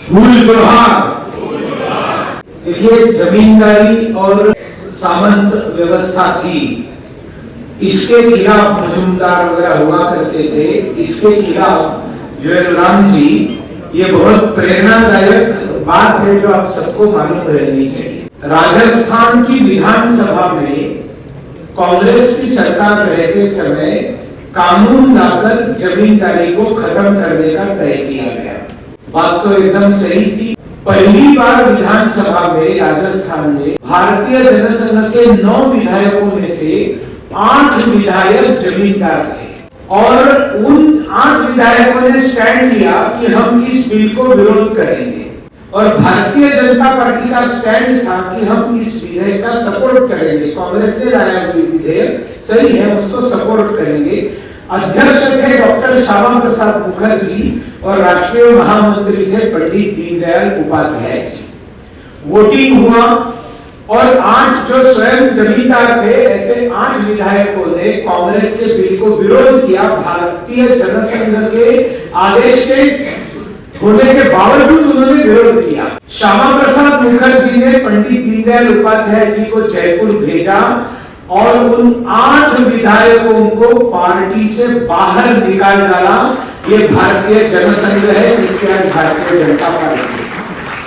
फूल जोहार। देखिए, जमींदारी और सामंत व्यवस्था थी, इसके खिलाफ मजूमदार वगैरह हुआ करते थे, इसके खिलाफ ज्वेलराम जी, ये बहुत प्रेरणादायक बात है जो आप सबको मालूम रहनी चाहिए। राजस्थान की विधानसभा में कांग्रेस की सरकार रहते समय कानून लाकर जमींदारी को खत्म करने का तय किया गया। बात तो एकदम सही थी। पहली बार विधानसभा में राजस्थान में भारतीय जनसंघ के 9 विधायकों में से 8 विधायक जमींदार थे और उन 8 विधायकों ने स्टैंड लिया कि हम इस बिल को विरोध करेंगे और भारतीय जनता पार्टी का स्टैंड था कि हम इस विधेयक का सपोर्ट करेंगे। कांग्रेस ने लाया हुआ विधेयक सही है, उसको सपोर्ट करेंगे। अध्यक्ष थे डॉक्टर श्यामा प्रसाद मुखर्जी और राष्ट्रीय महामंत्री थे पंडित दीनदयाल उपाध्याय जी। वोटिंग हुआ और 8 जो स्वयं जमींदार थे, ऐसे 8 विधायकों ने कांग्रेस के बिल को विरोध किया। भारतीय जनसंघ के आदेश के होने के बावजूद उन्होंने विरोध किया। श्यामा प्रसाद मुखर्जी ने पंडित दीनदयाल उपाध्याय जी को जयपुर भेजा और उन 8 विधायकों को पार्टी से बाहर निकाल डाला। ये भारतीय जनसंघ है, जिसके आज भारतीय जनता पार्टी,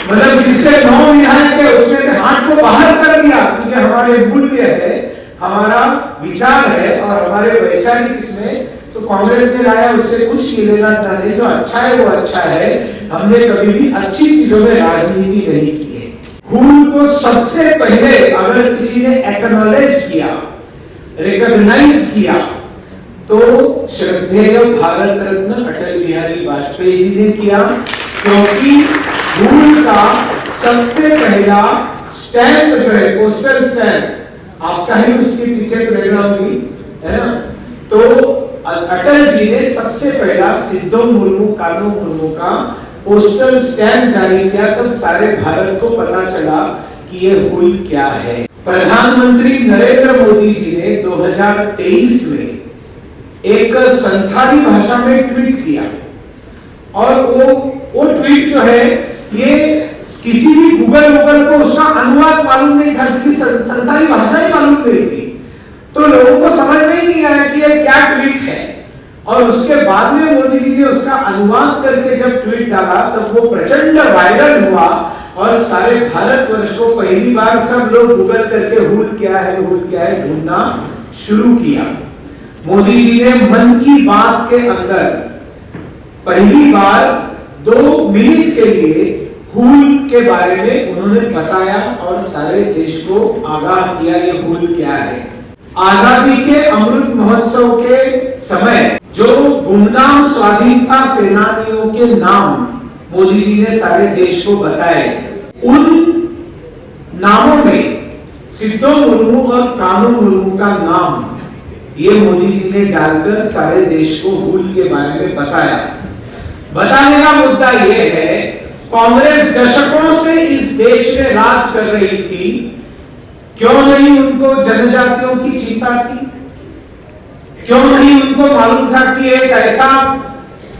मतलब जिससे 9 विधायक है उसमें से 8 को बाहर कर दिया, क्योंकि हमारे मूल्य है, हमारा विचार है और हमारे वैचारिक इसमें तो कांग्रेस ने लाया, उससे कुछ लेना नहीं। जो अच्छा है वो अच्छा है। हमने कभी भी अच्छी चीजों में राजनीति नहीं की है। हूल को सबसे पहले अगर किसी ने एक्नॉलेज किया, रिकॉग्नाइज किया, तो श्रद्धेय भारत रत्न अटल बिहारी वाजपेयी जी ने किया, क्योंकि हूल का सबसे पहला स्टैंप जो है, पोस्टल स्टैंप, आपका ही उसके पीछे प्रेरणा होगी, है ना? तो अटल जी ने सबसे पहला सिद्धो मुर्मू, कानू मुर्मू का पोस्टल स्टैंप जारी किया, तब सारे भारत को पता चला कि ये हूल क्या है। प्रधानमंत्री नरेंद्र मोदी जी ने 2023 में एक संथाली भाषा में ट्वीट किया और वो ट्वीट जो है, ये किसी भी गूगल को उसका अनुवाद मालूम नहीं था, क्योंकि संथाली भाषा ही मालूम नहीं थी, तो लोगों को समझ में नहीं आया कि ये क्या ट्वीट है। और उसके बाद में मोदी जी ने उसका अनुवाद करके जब ट्वीट डाला, तब वो प्रचंड वायरल हुआ और सारे भारतवर्ष को पहली बार सब लोग गूगल करके हूल क्या है ढूंढना शुरू किया। मोदी जी ने मन की बात के अंदर पहली बार 2 मिनट के लिए हूल के बारे में उन्होंने बताया और सारे देश को आगाह किया ये हूल क्या है। आजादी के अमृत महोत्सव के समय जो गुमनाम स्वाधीनता सेनानियों के नाम मोदी जी ने सारे देश को बताए, उन नामों में सिद्धो मुर्मू और कानू मुर्मू का नाम ये मोदी जी ने डालकर सारे देश को हूल के बारे में बताया। बताने का मुद्दा यह है, कांग्रेस दशकों से इस देश में राज कर रही थी, क्यों नहीं उनको जनजातियों की चिंता थी? क्यों नहीं उनको मालूम था कि एक ऐसा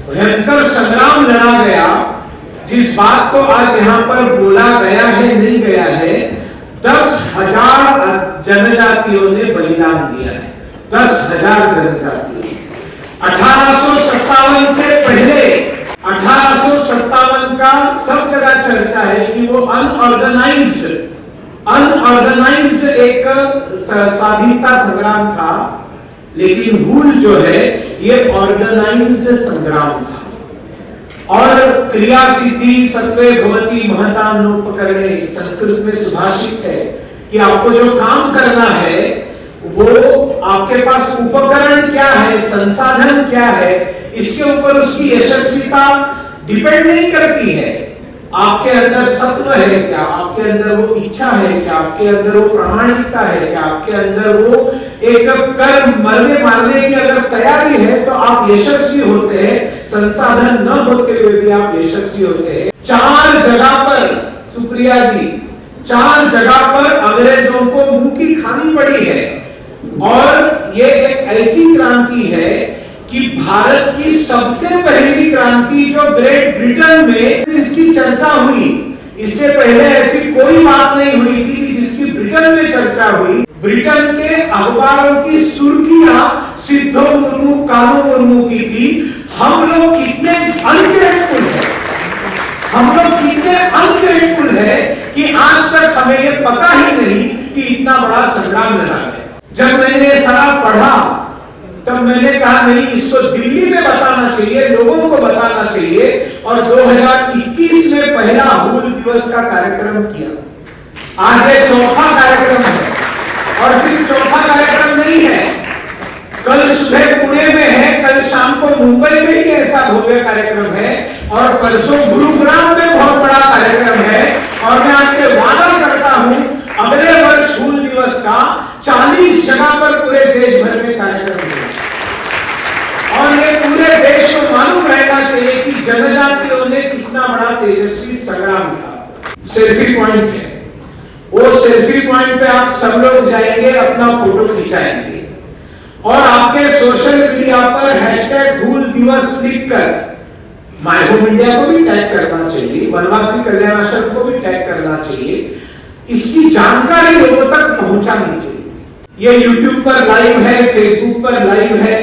भयंकर संग्राम लड़ा गया, जिस बात को आज यहाँ पर बोला गया है, नहीं गया है, 10,000 जनजातियों ने बलिदान दिया है। 10,000 जनजातियों। 1857 से पहले 1857 का सब जगह चर्चा है कि वो अनऑर्गेनाइज्ड एक स्वाधीनता संग्राम था, लेकिन हूल जो है ये ऑर्गेनाइज्ड संग्राम था। और क्रिया सिद्धि सत्वे भवति महता नोपकरणे, संस्कृत में सुभाषित है कि आपको जो काम करना है वो आपके पास उपकरण क्या है, संसाधन क्या है, इसके ऊपर उसकी यशस्विता डिपेंड नहीं करती है। आपके अंदर सत्व है क्या, आपके अंदर वो इच्छा है क्या, आपके अंदर वो प्रामाणिकता है क्या, आपके अंदर वो एक कर मारने की अगर तैयारी है तो आप यशस्वी होते हैं। संसाधन न होते हुए भी आप यशस्वी होते हैं। 4 जगह पर सुप्रिया जी, 4 जगह पर अंग्रेजों को मुंह की खानी पड़ी है। और ये एक ऐसी क्रांति है कि भारत की सबसे पहली क्रांति जो ग्रेट ब्रिटेन में जिसकी चर्चा हुई, इससे पहले ऐसी कोई बात नहीं हुई थी जिसकी ब्रिटेन में चर्चा हुई। ब्रिटेन के अखबारों की सुर्खियां सिद्धो मुर्मू, कानू मुर्मू की थी। हम लोग कितने अनग्रेटफुल है, हम लोग कितने अनग्रेटफुल है कि आज तक हमें ये पता ही नहीं कि इतना बड़ा संग्राम लड़ा है। जब मैंने सारा पढ़ा तब मैंने कहा नहीं, इसको दिल्ली में बताना चाहिए, लोगों को बताना चाहिए। और 2021 में पहला हूल दिवस का कार्यक्रम किया। आज ये चौथा कार्यक्रम है और सिर्फ चौथा कार्यक्रम नहीं है, कल सुबह पुणे में है, कल शाम को मुंबई में ही ऐसा भव्य कार्यक्रम है और परसों गुरुग्राम में बहुत बड़ा कार्यक्रम है। और मैं आपसे वादा करता हूं अगले वर्ष हूल दिवस का 40 जगह पर पूरे देश भर में कार्यक्रम होगा और ये पूरे देश को मालूम रहना चाहिए कि जनजातियों ने कितना बड़ा तेजस्वी संग्राम किया। सेल्फी पॉइंट है, वो सेल्फी पॉइंट पे आप सब लोग जाएंगे, अपना फोटो खिंचाएंगे और आपके सोशल मीडिया पर हैशटैग हूल दिवस लिखकर माय होम इंडिया को भी टैग करना चाहिए, वनवासी कल्याण आश्रम को भी टैग करना चाहिए। इसकी जानकारी लोगों तक पहुंचानी चाहिए। ये YouTube पर लाइव है, Facebook पर लाइव है,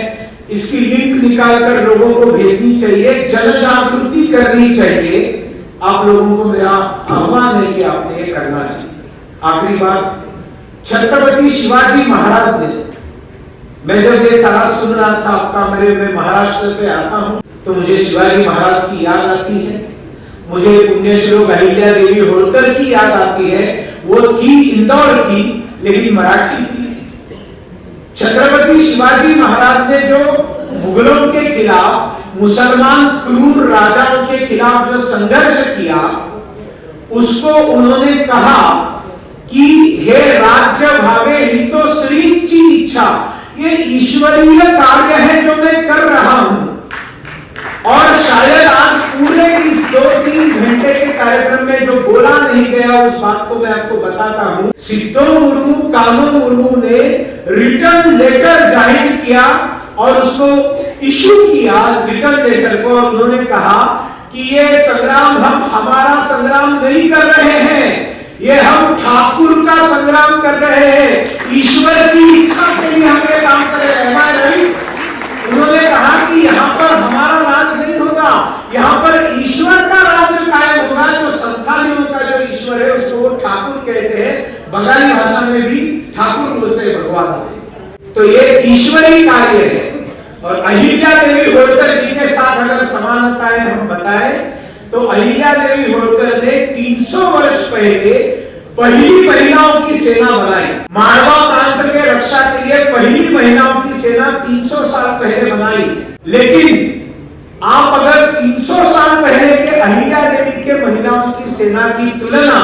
इसकी लिंक निकालकर लोगों को भेजनी चाहिए, जन जागृति करनी चाहिए। आप लोगों को मेरा आह्वान है कि आपने ये करना चाहिए। आखिरी बात, छत्रपति शिवाजी महाराज ने, मैं जब ये सारा सुन रहा था आपका, मैं महाराष्ट्र से आता हूं तो मुझे शिवाजी महाराज की याद आती है, मुझे पुण्यश्लोक अहिल्या देवी होलकर की याद आती है। वो थी इंदौर की लेकिन मराठी थी। छत्रपति शिवाजी महाराज ने जो मुगलों के खिलाफ, मुसलमान क्रूर राजाओं के खिलाफ जो संघर्ष किया, उसको उन्होंने कहा कि हे राज्य भावे हितो श्रीची इच्छा, ये ईश्वरीय कार्य है जो मैं कर रहा हूं। और शायद आज पूरे इस 2-3 घंटे के कार्यक्रम में जो बोला नहीं गया उस बात को मैं आपको बताता हूं। सिद्धो मुर्मू, कानू मुर्मू ने रिटर्न लेटर जारी किया और उसको इशू किया, रिटर्न लेटर को। उन्होंने कहा कि ये संग्राम हम हमारा संग्राम नहीं कर रहे हैं, ये हम ठाकुर का संग्राम कर रहे हैं, ईश्वर की इच्छा के लिए हम ये काम कर रहे हैं। उन्होंने कहा कि यहाँ पर हमारा राज नहीं होगा, यहाँ पर ईश्वर का राज्य कायम होगा। जो संथालियों का जो ईश्वर है उसको वो ठाकुर कहते हैं, बंगाली भाषा में भी ठाकुर बोलते हैं भगवान। तो ये ईश्वरी कार्य है। और अहिल्या देवी होलकर जी के साथ अगर समानताएं हम बताएं तो अहिल्या देवी होलकर ने 300 वर्ष पहले पहली महिलाओं की सेना बनाई। मारवा प्रांत के रक्षा के लिए पहली महिलाओं की सेना 300 साल पहले बनाई। लेकिन आप अगर 300 साल पहले के अहिल्या देवी के महिलाओं की सेना की तुलना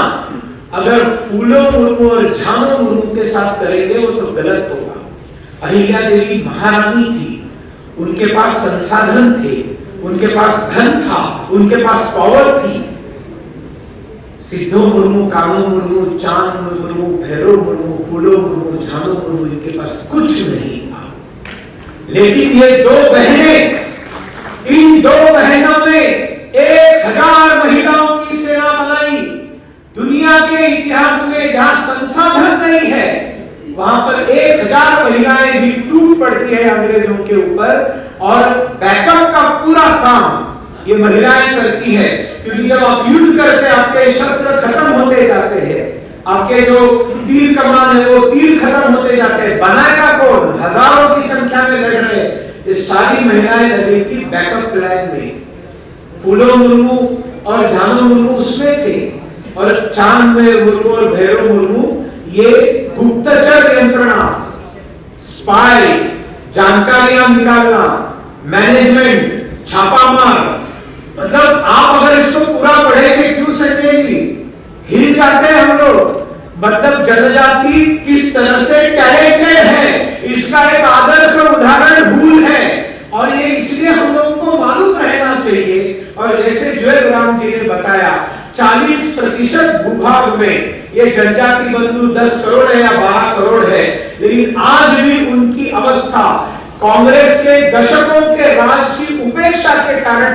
अगर फूलो मुर्मू और झानो मुर्मू के साथ करेंगे वो तो गलत होगा। अहिल्या देवी महारानी थी, उनके पास संसाधन थे, उनके पास धन था, उनके पास पावर थी। सिद्धो मुर्मू, कानू मुर्मू, चांद मुर्मू, भैरव मुर्मू, फूलो मुर्मू, झानो मुर्मू, इनके पास कुछ नहीं था। लेकिन ये दो बहनें, इन दो बहनों ने 1000 महिलाओं की सेना बनाई। दुनिया के इतिहास में जहां संसाधन नहीं है वहां पर 1000 महिलाएं भी टूट पड़ती है अंग्रेजों के ऊपर और बैकअप का पूरा काम ये महिलाएं करती है। क्योंकि जब आप युद्ध करते हैं आपके शस्त्र खत्म होते जाते हैं, आपके जो तीर कमान है वो तीर खत्म होते जाते हैं, बनाएगा कौन? हजारों की संख्या में लड़ रहे। ये सारी महिलाएं लगी थी बैकअप प्लान में। फूलो मुर्मू और झानो मुर्मू उसमें थे और चांद में मुर्मू और भैरव मुर्मू ये गुप्तचर यंत्रणा, स्पाई, जानकारियां निकालना, मैनेजमेंट, छापामार। मतलब आप अगर इसको पूरा पढ़ेंगे क्यों सकेगी, हिल जाते हैं हम लोग। मतलब जनजाति किस तरह से टैलेंटेड है इसका एक आदर्श उदाहरण हूल है और ये इसलिए हम लोगों को मालूम रहना चाहिए। और जैसे ज्वेल राम जी ने बताया 40% भूभाग में ये जनजाति बंधु 10 करोड़ है या 12 करोड़ है, लेकिन आज भी उनकी अवस्था कांग्रेस के दशकों के राज की उपेक्षा के कारण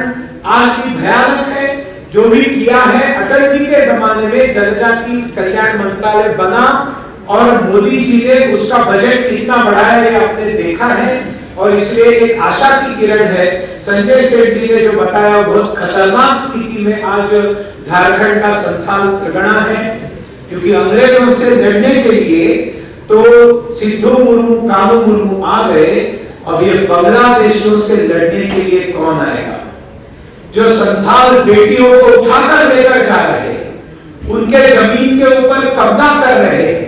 आज भी भयानक है। जो भी किया है अटल जी के जमाने में जनजाति कल्याण मंत्रालय बना और मोदी जी ने उसका बजट कितना बढ़ाया है आपने देखा है, और इसलिए एक आशा की किरण है। संजय सेठ जी ने जो बताया बहुत खतरनाक स्थिति में आज झारखंड का संथाल प्रगणा है, क्योंकि अंग्रेजों से लड़ने के लिए तो सिद्धू मुर्मू कानू मुर्मू आ गए, अब ये बांग्लादेशियों से लड़ने के लिए कौन आएगा? जो संथाल बेटियों को उठाकर लेकर जा रहे हैं, उनके जमीन के ऊपर कब्जा कर रहे हैं,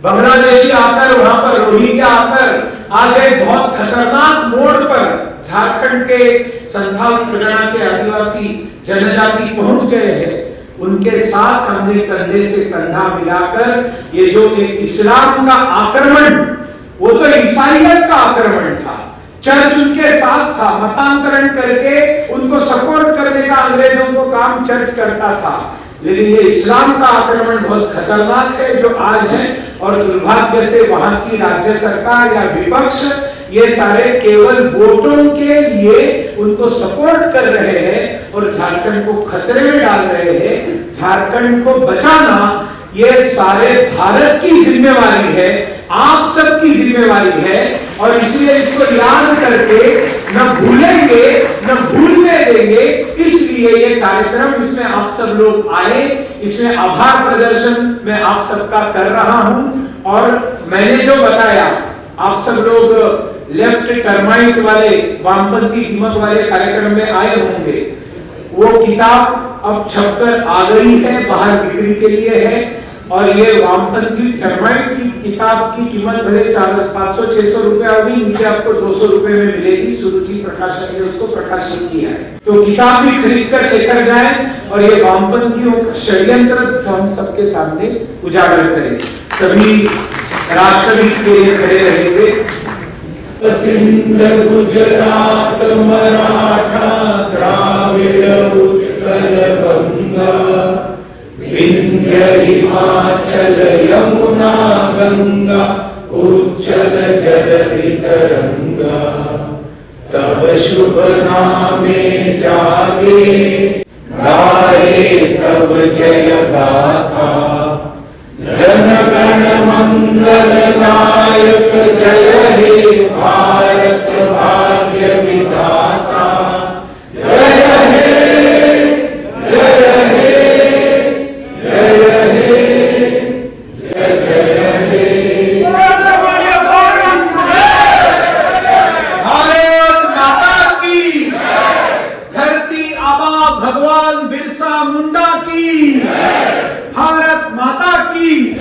बांग्लादेशी आकर वहां पर रोहिंग्या आकर आज एक बहुत खतरनाक मोड़ पर झारखंड के संथाल प्रगणा के आदिवासी जनजाति पहुंच गए हैं। उनके साथ हमने कंधे से कंधा मिलाकर ये जो एक इस्लाम का आक्रमण, वो तो ईसाइयत का आक्रमण था, चर्च उनके साथ था, मतांतरण करके उनको सपोर्ट करने का अंग्रेजों को काम चर्च करता था, लेकिन ये इस्लाम का आक्रमण बहुत खतरनाक है जो आज है। और दुर्भाग्य से वहां की राज्य सरकार या विपक्ष ये सारे केवल वोटों के लिए उनको सपोर्ट कर रहे हैं और झारखंड को खतरे में डाल रहे हैं। झारखंड को बचाना ये सारे भारत की जिम्मेवारी है, आप सबकी जिम्मेवारी है, और इसलिए इसको याद करके न भूलेंगे न भूलने देंगे। इसलिए ये कार्यक्रम, इसमें आप सब लोग आए, इसमें आभार प्रदर्शन मैं आप सबका कर रहा हूं। और मैंने जो बताया, आप सब लोग लेफ्ट टर्माइट वाले वामपंथी दीमक वाले कार्यक्रम में आए होंगे। वो किताब अब छपकर आ गई है, बाहर बिक्री के लिए है, और ये वामपंथी टर्माइट की किताब की कीमत भले 500-600 रुपए होगी, नीचे आपको 200 रुपए में मिलेगी। सुरुचि प्रकाशन ने उसको प्रकाशित किया है, तो किताब भी खरीद कर लेकर जाए और ये वामपंथियों का षड्यंत्र हम सबके सामने उजागर करें। सभी राष्ट्रगीत के लिए खड़े रहेंगे। सिंध गुजरात मराठा द्राविड़ उत्कल बंगा, विंध्य हिमाचल यमुना गंगा, उच्चल जलधि तरंगा। तब शुभ नामे जागे, गाए तब जय गाथा। जन गण मंगल नायक, जय हे भारत भाग्य विधाता। जय हे, जय हे, जय हे, जय जय हे। भारत माता की, धरती आबा भगवान बिरसा मुंडा की, भारत माता की।